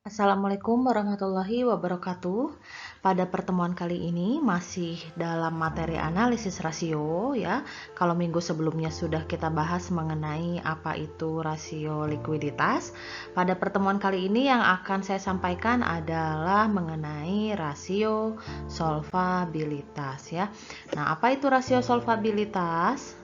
Assalamualaikum warahmatullahi wabarakatuh. Pada pertemuan kali ini masih dalam materi analisis rasio ya. Kalau minggu sebelumnya sudah kita bahas mengenai apa itu rasio likuiditas. Pada pertemuan kali ini yang akan saya sampaikan adalah mengenai rasio solvabilitas ya. Nah, apa itu rasio solvabilitas?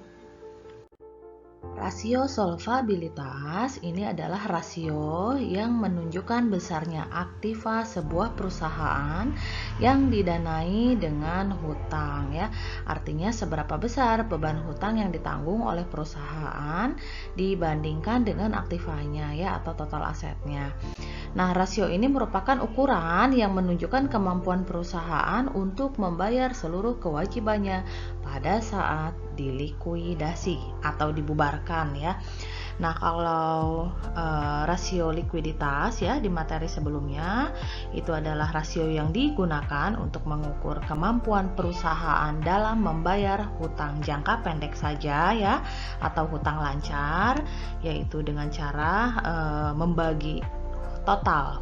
Rasio solvabilitas ini adalah rasio yang menunjukkan besarnya aktiva sebuah perusahaan yang didanai dengan hutang ya. Artinya seberapa besar beban hutang yang ditanggung oleh perusahaan dibandingkan dengan aktivanya ya atau total asetnya. Nah, rasio ini merupakan ukuran yang menunjukkan kemampuan perusahaan untuk membayar seluruh kewajibannya pada saat dilikuidasi atau dibubarkan ya. Nah, kalau rasio likuiditas ya di materi sebelumnya itu adalah rasio yang digunakan untuk mengukur kemampuan perusahaan dalam membayar hutang jangka pendek saja ya atau hutang lancar, yaitu dengan cara membagi total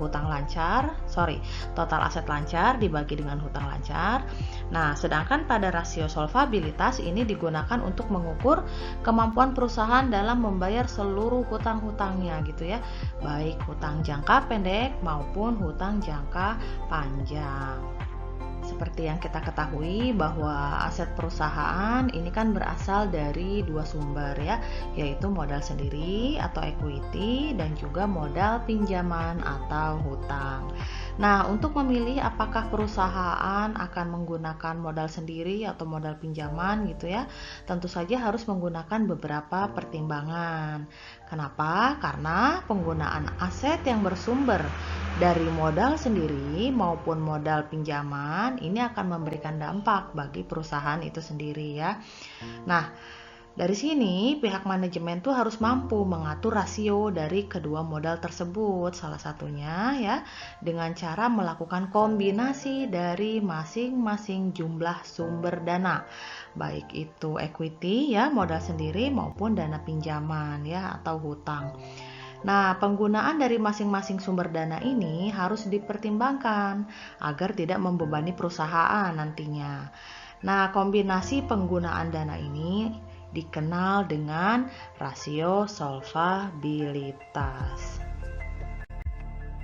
aset lancar dibagi dengan hutang lancar. Nah, sedangkan pada rasio solvabilitas ini digunakan untuk mengukur kemampuan perusahaan dalam membayar seluruh hutang-hutangnya gitu ya, baik hutang jangka pendek maupun hutang jangka panjang. Seperti yang kita ketahui bahwa aset perusahaan ini kan berasal dari dua sumber ya, yaitu modal sendiri atau equity dan juga modal pinjaman atau hutang. Nah, untuk memilih apakah perusahaan akan menggunakan modal sendiri atau modal pinjaman gitu ya, tentu saja harus menggunakan beberapa pertimbangan. Kenapa? Karena penggunaan aset yang bersumber dari modal sendiri maupun modal pinjaman ini akan memberikan dampak bagi perusahaan itu sendiri ya. Nah, dari sini pihak manajemen tuh harus mampu mengatur rasio dari kedua modal tersebut, salah satunya ya dengan cara melakukan kombinasi dari masing-masing jumlah sumber dana, baik itu equity ya modal sendiri maupun dana pinjaman ya atau hutang. Nah, penggunaan dari masing-masing sumber dana ini harus dipertimbangkan agar tidak membebani perusahaan nantinya. Nah, kombinasi penggunaan dana ini dikenal dengan rasio solvabilitas.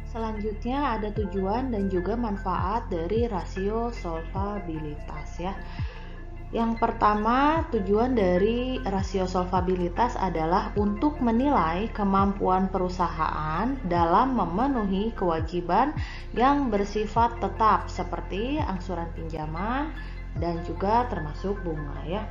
Selanjutnya ada tujuan dan juga manfaat dari rasio solvabilitas ya. Yang pertama, tujuan dari rasio solvabilitas adalah untuk menilai kemampuan perusahaan dalam memenuhi kewajiban yang bersifat tetap seperti angsuran pinjaman dan juga termasuk bunga ya.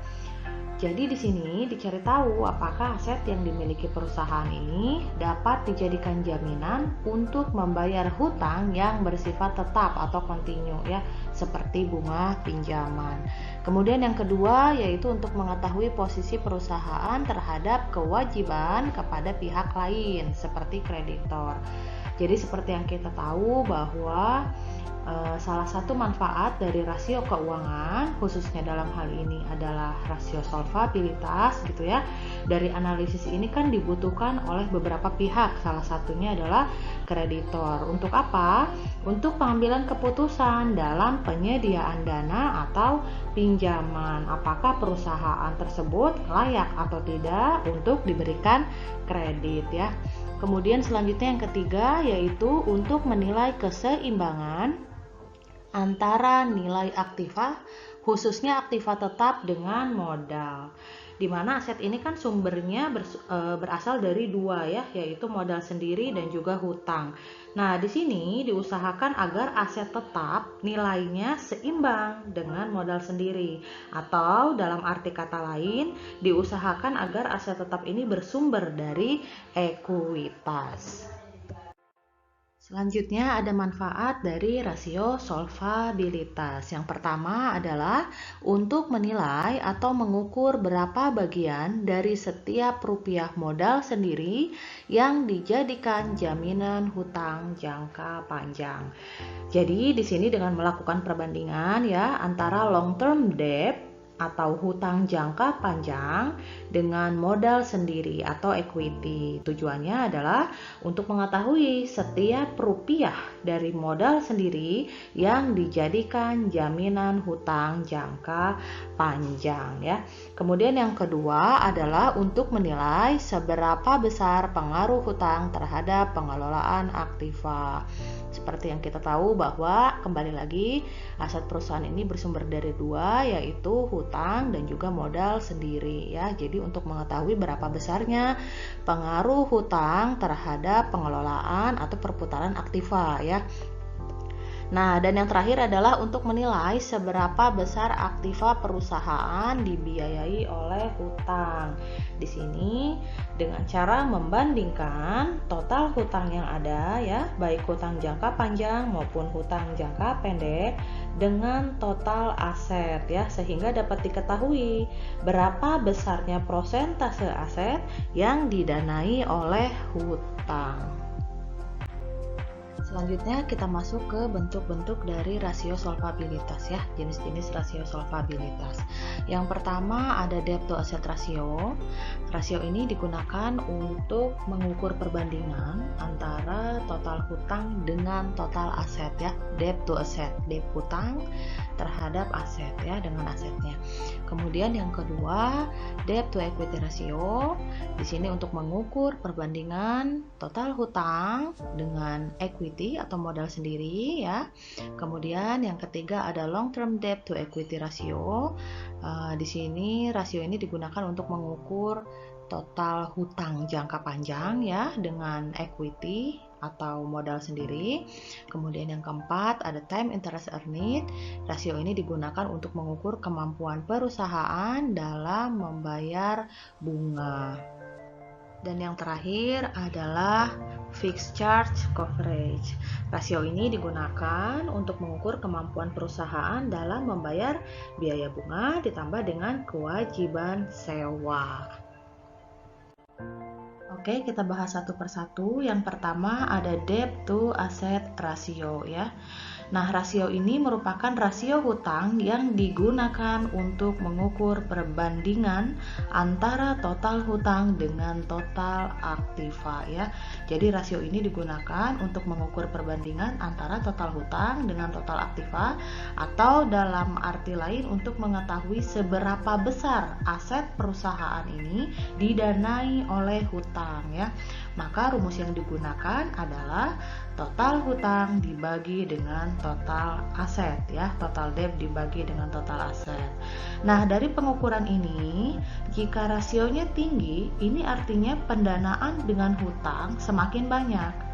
Jadi di sini dicari tahu apakah aset yang dimiliki perusahaan ini dapat dijadikan jaminan untuk membayar hutang yang bersifat tetap atau kontinu ya, seperti bunga pinjaman. Kemudian yang kedua yaitu untuk mengetahui posisi perusahaan terhadap kewajiban kepada pihak lain seperti kreditor. Jadi seperti yang kita tahu bahwa salah satu manfaat dari rasio keuangan khususnya dalam hal ini adalah rasio solvabilitas gitu ya. Dari analisis ini kan dibutuhkan oleh beberapa pihak, salah satunya adalah kreditor. Untuk apa? Untuk pengambilan keputusan dalam penyediaan dana atau pinjaman. Apakah perusahaan tersebut layak atau tidak untuk diberikan kredit ya. Kemudian selanjutnya yang ketiga yaitu untuk menilai keseimbangan antara nilai aktiva, khususnya aktiva tetap dengan modal. Di mana aset ini kan sumbernya berasal dari dua ya, yaitu modal sendiri dan juga hutang. Nah, di sini diusahakan agar aset tetap nilainya seimbang dengan modal sendiri, atau dalam arti kata lain, diusahakan agar aset tetap ini bersumber dari ekuitas. Selanjutnya ada manfaat dari rasio solvabilitas. Yang pertama adalah untuk menilai atau mengukur berapa bagian dari setiap rupiah modal sendiri yang dijadikan jaminan hutang jangka panjang. Jadi di sini dengan melakukan perbandingan ya antara long term debt atau hutang jangka panjang dengan modal sendiri atau equity. Tujuannya adalah untuk mengetahui setiap rupiah dari modal sendiri yang dijadikan jaminan hutang jangka panjang ya. Kemudian yang kedua adalah untuk menilai seberapa besar pengaruh hutang terhadap pengelolaan aktiva. Seperti yang kita tahu bahwa kembali lagi aset perusahaan ini bersumber dari dua, yaitu hutang dan juga modal sendiri ya. Jadi untuk mengetahui berapa besarnya pengaruh hutang terhadap pengelolaan atau perputaran aktiva ya. Nah, dan yang terakhir adalah untuk menilai seberapa besar aktiva perusahaan dibiayai oleh hutang. Di sini dengan cara membandingkan total hutang yang ada ya, baik hutang jangka panjang maupun hutang jangka pendek dengan total aset ya, sehingga dapat diketahui berapa besarnya persentase aset yang didanai oleh hutang. Selanjutnya kita masuk ke bentuk-bentuk dari rasio solvabilitas ya, jenis-jenis rasio solvabilitas. Yang pertama ada debt to asset ratio. Rasio ini digunakan untuk mengukur perbandingan antara total hutang dengan total aset ya, debt to asset, debt hutang terhadap aset ya, dengan asetnya. Kemudian yang kedua, debt to equity ratio. Di sini untuk mengukur perbandingan total hutang dengan equity atau modal sendiri ya. Kemudian yang ketiga ada long term debt to equity ratio. Di sini rasio ini digunakan untuk mengukur total hutang jangka panjang ya dengan equity atau modal sendiri. Kemudian yang keempat ada time interest earned. Rasio ini digunakan untuk mengukur kemampuan perusahaan dalam membayar bunga. Dan yang terakhir adalah fixed charge coverage. Rasio ini digunakan untuk mengukur kemampuan perusahaan dalam membayar biaya bunga ditambah dengan kewajiban sewa. Oke, kita bahas satu persatu. Yang pertama ada debt to asset ratio ya. Nah, rasio ini merupakan rasio hutang yang digunakan untuk mengukur perbandingan antara total hutang dengan total aktiva ya. Jadi rasio ini digunakan untuk mengukur perbandingan antara total hutang dengan total aktiva, atau dalam arti lain untuk mengetahui seberapa besar aset perusahaan ini didanai oleh hutang ya. Maka rumus yang digunakan adalah total hutang dibagi dengan total aset ya, total debt dibagi dengan total aset. Nah, dari pengukuran ini, jika rasionya tinggi, ini artinya pendanaan dengan hutang semakin banyak.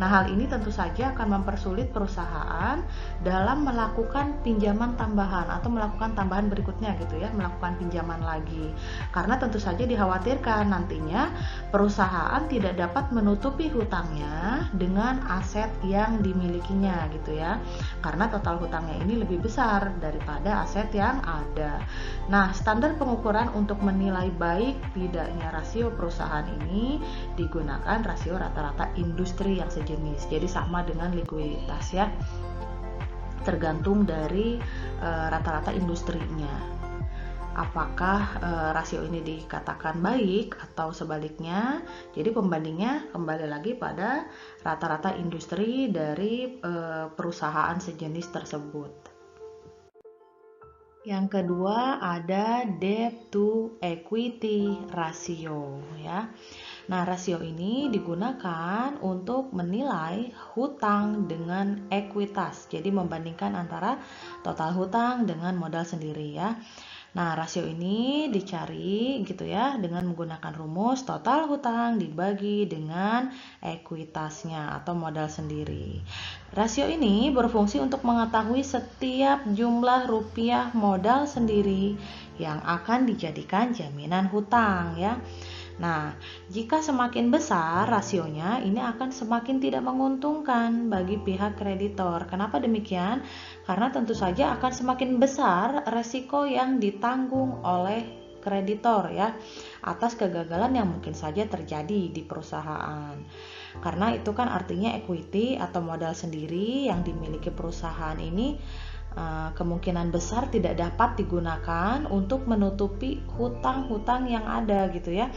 Nah, hal ini tentu saja akan mempersulit perusahaan dalam melakukan pinjaman tambahan atau melakukan tambahan berikutnya gitu ya, melakukan pinjaman lagi. Karena tentu saja dikhawatirkan nantinya perusahaan tidak dapat menutupi hutangnya dengan aset yang dimilikinya gitu ya. Karena total hutangnya ini lebih besar daripada aset yang ada. Nah, standar pengukuran untuk menilai baik tidaknya rasio perusahaan ini digunakan rasio rata-rata industri yang sejenis. Jadi sama dengan likuiditas ya, tergantung dari rata-rata industrinya. Apakah rasio ini dikatakan baik atau sebaliknya. Jadi pembandingnya kembali lagi pada rata-rata industri dari perusahaan sejenis tersebut. Yang kedua ada debt to equity ratio ya. Nah, rasio ini digunakan untuk menilai hutang dengan ekuitas. Jadi membandingkan antara total hutang dengan modal sendiri ya. Nah, rasio ini dicari gitu ya dengan menggunakan rumus total hutang dibagi dengan ekuitasnya atau modal sendiri. Rasio ini berfungsi untuk mengetahui setiap jumlah rupiah modal sendiri yang akan dijadikan jaminan hutang ya. Nah, jika semakin besar rasionya, ini akan semakin tidak menguntungkan bagi pihak kreditor. Kenapa demikian? Karena tentu saja akan semakin besar resiko yang ditanggung oleh kreditor ya, atas kegagalan yang mungkin saja terjadi di perusahaan. Karena itu kan artinya equity atau modal sendiri yang dimiliki perusahaan ini kemungkinan besar tidak dapat digunakan untuk menutupi hutang-hutang yang ada gitu ya,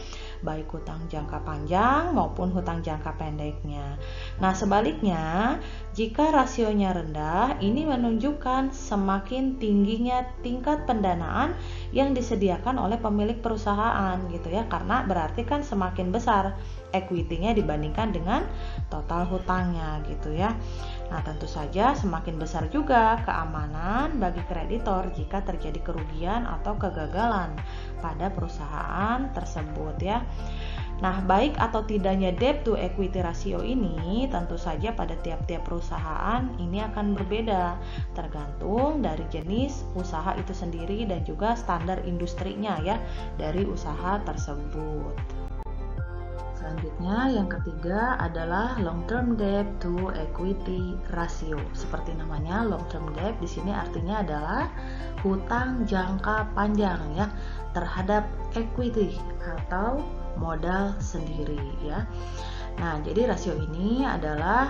baik hutang jangka panjang maupun hutang jangka pendeknya. Nah, sebaliknya, jika rasionya rendah, ini menunjukkan semakin tingginya tingkat pendanaan yang disediakan oleh pemilik perusahaan gitu ya, karena berarti kan semakin besar equity-nya dibandingkan dengan total hutangnya gitu ya. Nah, tentu saja semakin besar juga keamanan bagi kreditor jika terjadi kerugian atau kegagalan pada perusahaan tersebut ya. Nah, baik atau tidaknya debt to equity ratio ini tentu saja pada tiap-tiap perusahaan ini akan berbeda tergantung dari jenis usaha itu sendiri dan juga standar industrinya ya dari usaha tersebut. Selanjutnya yang ketiga adalah long term debt to equity ratio. Seperti namanya, long term debt di sini artinya adalah hutang jangka panjang ya terhadap equity atau modal sendiri ya. Nah, jadi rasio ini adalah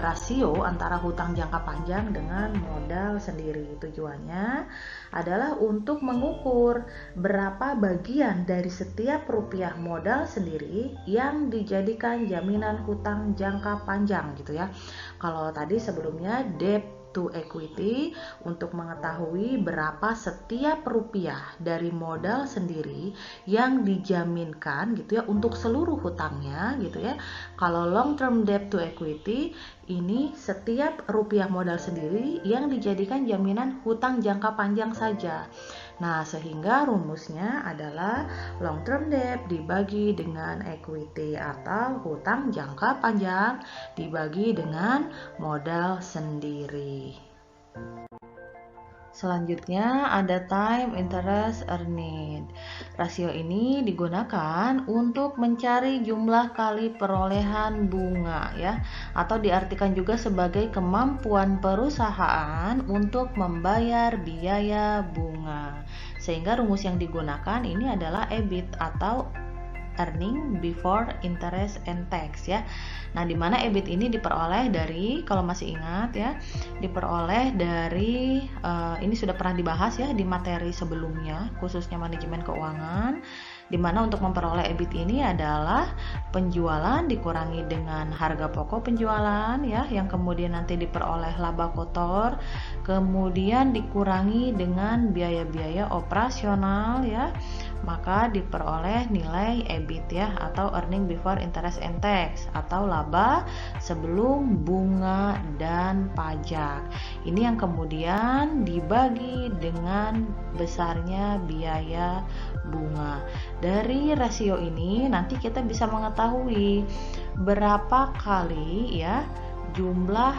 rasio antara hutang jangka panjang dengan modal sendiri. Tujuannya adalah untuk mengukur berapa bagian dari setiap rupiah modal sendiri yang dijadikan jaminan hutang jangka panjang gitu ya. Kalau tadi sebelumnya debt to equity untuk mengetahui berapa setiap rupiah dari modal sendiri yang dijaminkan gitu ya untuk seluruh hutangnya gitu ya. Kalau long term debt to equity ini setiap rupiah modal sendiri yang dijadikan jaminan hutang jangka panjang saja. Nah, sehingga rumusnya adalah long term debt dibagi dengan equity atau hutang jangka panjang dibagi dengan modal sendiri. Selanjutnya ada time interest earned. Rasio ini digunakan untuk mencari jumlah kali perolehan bunga ya, atau diartikan juga sebagai kemampuan perusahaan untuk membayar biaya bunga. Sehingga rumus yang digunakan ini adalah EBIT atau earning before interest and tax ya. Nah, di mana EBIT ini diperoleh dari, kalau masih ingat ya, diperoleh dari ini sudah pernah dibahas ya di materi sebelumnya, khususnya manajemen keuangan, di mana untuk memperoleh EBIT ini adalah penjualan dikurangi dengan harga pokok penjualan ya, yang kemudian nanti diperoleh laba kotor, kemudian dikurangi dengan biaya-biaya operasional ya, maka diperoleh nilai EBIT ya, atau earning before interest and tax, atau laba sebelum bunga dan pajak. Ini yang kemudian dibagi dengan besarnya biaya bunga. Dari rasio ini nanti kita bisa mengetahui berapa kali ya jumlah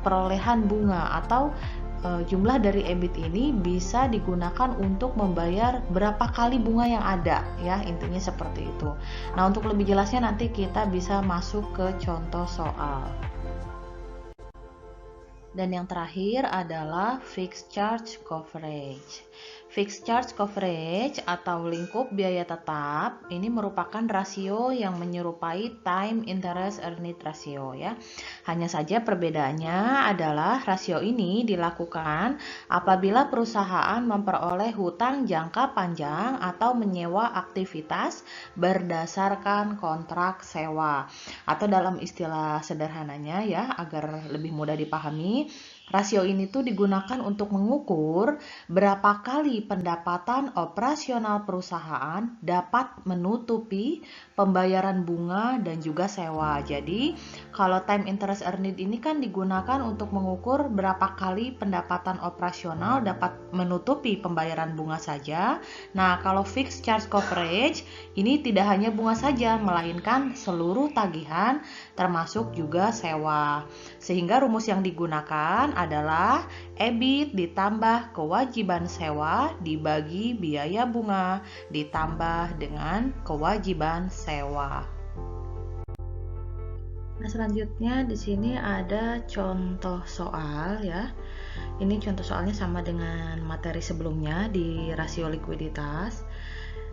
perolehan bunga atau jumlah dari EBIT ini bisa digunakan untuk membayar berapa kali bunga yang ada ya, intinya seperti itu. Nah, untuk lebih jelasnya nanti kita bisa masuk ke contoh soal. Dan yang terakhir adalah fixed charge coverage. Fixed charge coverage atau lingkup biaya tetap ini merupakan rasio yang menyerupai time interest earned ratio ya. Hanya saja perbedaannya adalah rasio ini dilakukan apabila perusahaan memperoleh hutang jangka panjang atau menyewa aktivitas berdasarkan kontrak sewa. Atau dalam istilah sederhananya ya, agar lebih mudah dipahami, rasio ini tuh digunakan untuk mengukur berapa kali pendapatan operasional perusahaan dapat menutupi pembayaran bunga dan juga sewa. Jadi, kalau time interest earned ini kan digunakan untuk mengukur berapa kali pendapatan operasional dapat menutupi pembayaran bunga saja. Nah, kalau fixed charge coverage ini tidak hanya bunga saja, melainkan seluruh tagihan termasuk juga sewa. Sehingga rumus yang digunakan adalah EBIT ditambah kewajiban sewa dibagi biaya bunga ditambah dengan kewajiban sewa. Nah, selanjutnya di sini ada contoh soal ya. Ini contoh soalnya sama dengan materi sebelumnya di rasio likuiditas.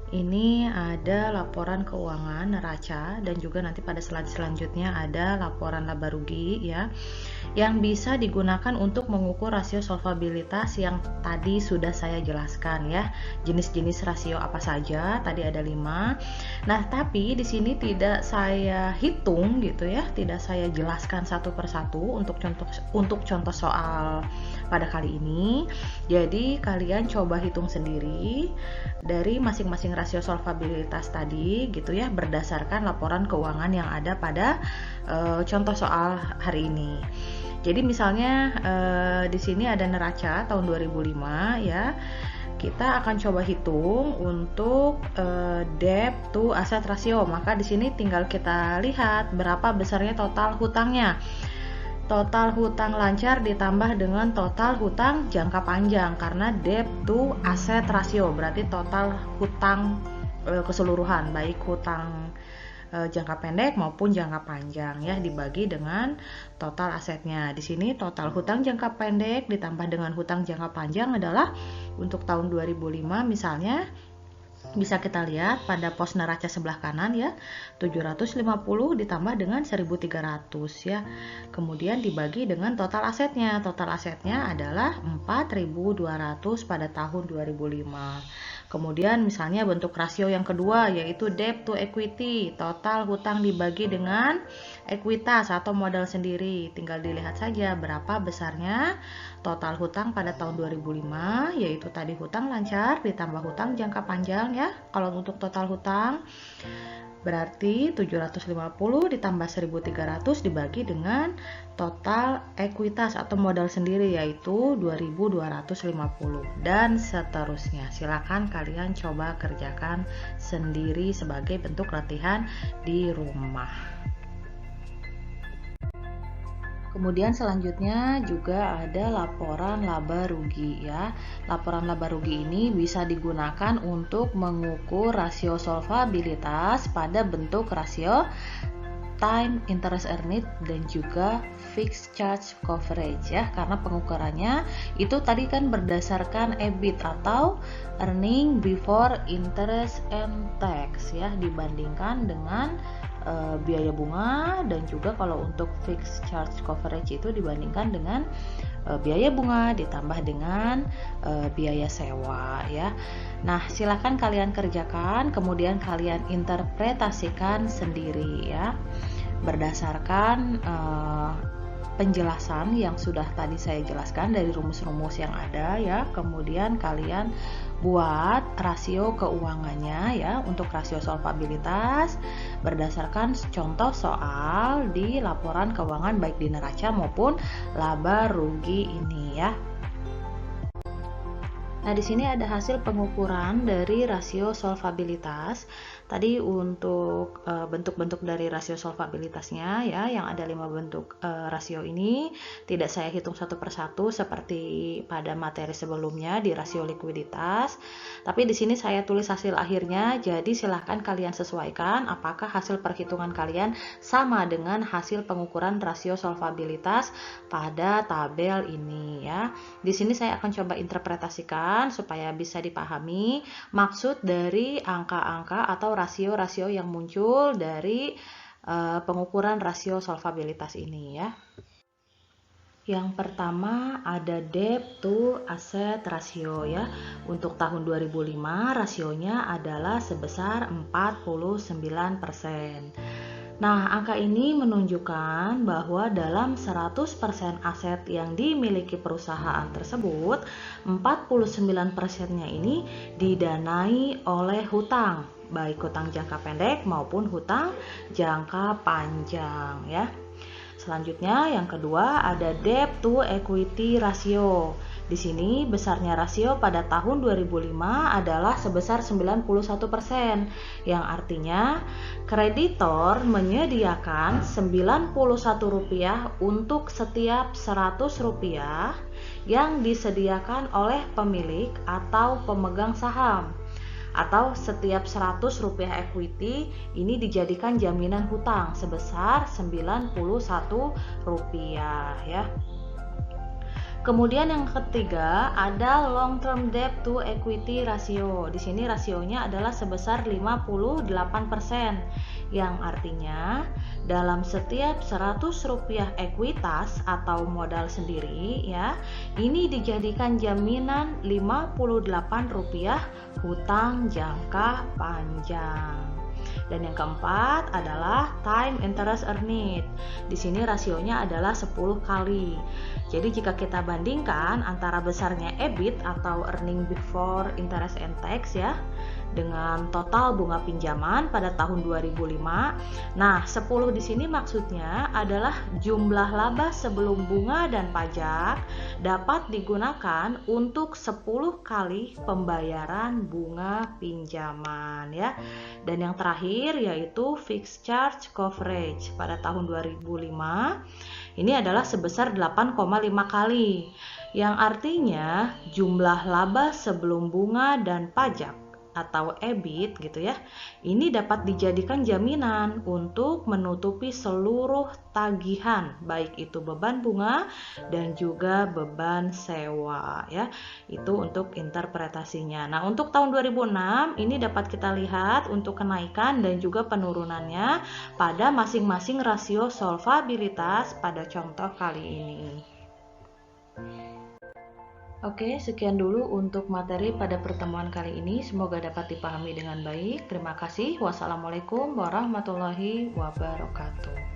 Ini ada laporan keuangan neraca dan juga nanti pada slide selanjutnya ada laporan laba rugi ya, yang bisa digunakan untuk mengukur rasio solvabilitas yang tadi sudah saya jelaskan ya. Jenis-jenis rasio apa saja? Tadi ada 5. Nah, tapi di sini tidak saya hitung gitu ya, tidak saya jelaskan satu persatu untuk contoh soal pada kali ini. Jadi kalian coba hitung sendiri dari masing-masing rasio solvabilitas tadi gitu ya, berdasarkan laporan keuangan yang ada pada contoh soal hari ini. Jadi misalnya di sini ada neraca tahun 2005 ya. Kita akan coba hitung untuk debt to asset ratio. Maka di sini tinggal kita lihat berapa besarnya total hutangnya. Total hutang lancar ditambah dengan total hutang jangka panjang, karena debt to asset ratio berarti total hutang keseluruhan, baik hutang jangka pendek maupun jangka panjang ya, dibagi dengan total asetnya. Di sini total hutang jangka pendek ditambah dengan hutang jangka panjang adalah untuk tahun 2005 misalnya bisa kita lihat pada pos neraca sebelah kanan ya, 750 ditambah dengan 1.300 ya. Kemudian dibagi dengan total asetnya. Total asetnya adalah 4.200 pada tahun 2005. Kemudian misalnya bentuk rasio yang kedua yaitu debt to equity, total hutang dibagi dengan ekuitas atau modal sendiri. Tinggal dilihat saja berapa besarnya total hutang pada tahun 2005, yaitu tadi hutang lancar ditambah hutang jangka panjang ya. Kalau untuk total hutang berarti 750 ditambah 1.300 dibagi dengan total ekuitas atau modal sendiri yaitu 2.250 dan seterusnya. Silakan kalian coba kerjakan sendiri sebagai bentuk latihan di rumah. Kemudian selanjutnya juga ada laporan laba rugi ya. Laporan laba rugi ini bisa digunakan untuk mengukur rasio solvabilitas pada bentuk rasio time interest earned dan juga fixed charge coverage ya, karena pengukurannya itu tadi kan berdasarkan EBIT atau earning before interest and tax ya, dibandingkan dengan biaya bunga, dan juga kalau untuk fixed charge coverage itu dibandingkan dengan biaya bunga ditambah dengan biaya sewa ya. Nah, silakan kalian kerjakan, kemudian kalian interpretasikan sendiri ya, berdasarkan penjelasan yang sudah tadi saya jelaskan dari rumus-rumus yang ada ya. Kemudian kalian buat rasio keuangannya ya untuk rasio solvabilitas berdasarkan contoh soal di laporan keuangan baik di neraca maupun laba rugi ini ya. Nah, di sini ada hasil pengukuran dari rasio solvabilitas. Tadi untuk bentuk-bentuk dari rasio solvabilitasnya ya, yang ada 5 bentuk rasio ini tidak saya hitung satu persatu seperti pada materi sebelumnya di rasio likuiditas. Tapi di sini saya tulis hasil akhirnya, jadi silahkan kalian sesuaikan apakah hasil perhitungan kalian sama dengan hasil pengukuran rasio solvabilitas pada tabel ini ya. Di sini saya akan coba interpretasikan supaya bisa dipahami maksud dari angka-angka atau rasio-rasio yang muncul dari pengukuran rasio solvabilitas ini ya. Yang pertama ada debt to asset ratio ya. Untuk tahun 2005 rasionya adalah sebesar 49%. Nah, angka ini menunjukkan bahwa dalam 100% aset yang dimiliki perusahaan tersebut, 49%-nya ini didanai oleh hutang, baik hutang jangka pendek maupun hutang jangka panjang ya. Selanjutnya yang kedua ada debt to equity ratio. Di sini besarnya rasio pada tahun 2005 adalah sebesar 91%, yang artinya kreditor menyediakan Rp91 untuk setiap Rp100 yang disediakan oleh pemilik atau pemegang saham, atau setiap Rp100 equity ini dijadikan jaminan hutang sebesar Rp91 ya. Kemudian yang ketiga ada long term debt to equity ratio. Di sini rasionya adalah sebesar 58%, yang artinya dalam setiap 100 rupiah ekuitas atau modal sendiri ya, ini dijadikan jaminan 58 rupiah hutang jangka panjang. Dan yang keempat adalah time interest earned. Di sini rasionya adalah 10 kali. Jadi jika kita bandingkan antara besarnya EBIT atau earning before interest and tax ya, dengan total bunga pinjaman pada tahun 2005. Nah, 10 di sini maksudnya adalah jumlah laba sebelum bunga dan pajak dapat digunakan untuk 10 kali pembayaran bunga pinjaman ya. Dan yang terakhir yaitu fixed charge coverage pada tahun 2005. Ini adalah sebesar 8,5 kali. Yang artinya jumlah laba sebelum bunga dan pajak atau EBIT gitu ya, ini dapat dijadikan jaminan untuk menutupi seluruh tagihan, baik itu beban bunga dan juga beban sewa ya. Itu untuk interpretasinya. Nah, untuk tahun 2006 ini dapat kita lihat untuk kenaikan dan juga penurunannya pada masing-masing rasio solvabilitas pada contoh kali ini. Oke, sekian dulu untuk materi pada pertemuan kali ini. Semoga dapat dipahami dengan baik. Terima kasih. Wassalamualaikum warahmatullahi wabarakatuh.